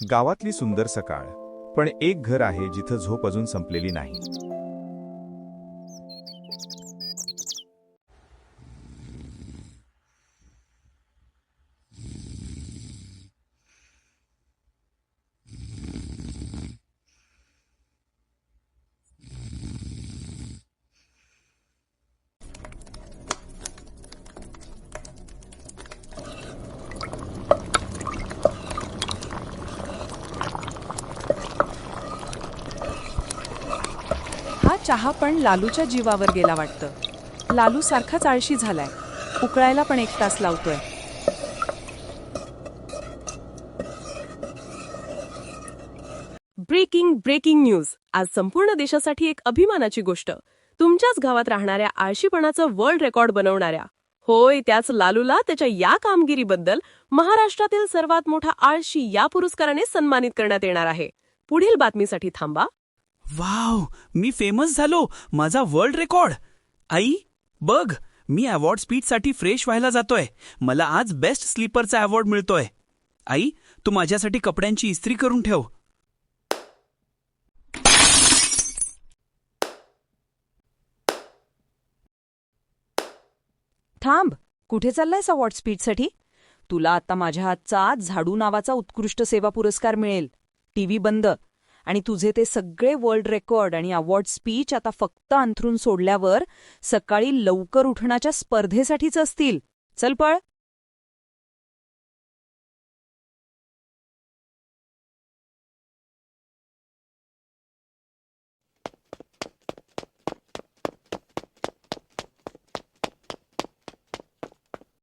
गावातली सुंदर सकाळ. पण एक घर आहे जिथं झोप अजून संपलेली नाही. हा चहा पण लालूच्या जीवावर गेला वाटतं. लालू सारखाच आळशी झालाय. उकळायला पण 1 तास लावतोय. Breaking news. आज संपूर्ण देशासाठी एक अभिमानाची गोष्ट. तुमच्याच गावात राहणाऱ्या आळशीपणाचं वर्ल्ड रेकॉर्ड बनवणाऱ्या, होय त्याच लालूला त्याच्या या कामगिरीबद्दल महाराष्ट्रातील सर्वात मोठा आळशी या पुरस्काराने सन्मानित करण्यात येणार आहे. पुढील बातमीसाठी थांबा. वाव, मी फेमस झालो. माझा वर्ल्ड रेकॉर्ड. आई बघ, मी अवॉर्ड स्पीचसाठी फ्रेश व्हायला जातोय. मला आज बेस्ट स्लीपरचा अवॉर्ड मिळतोय. आई, तू माझ्यासाठी कपड्यांची इस्त्री करून ठेव. थांब, कुठे चाललायस अवॉर्ड स्पीचसाठी? तुला आता माझ्या हातचा झाडू नावाचा उत्कृष्ट सेवा पुरस्कार मिळेल. टीव्ही बंद. आणि तुझे ते सगळे वर्ल्ड रेकॉर्ड आणि अवॉर्ड स्पीच आता फक्त अंथरून सोडल्यावर सकाळी लवकर उठण्याच्या स्पर्धेसाठीच असतील. चल पळ.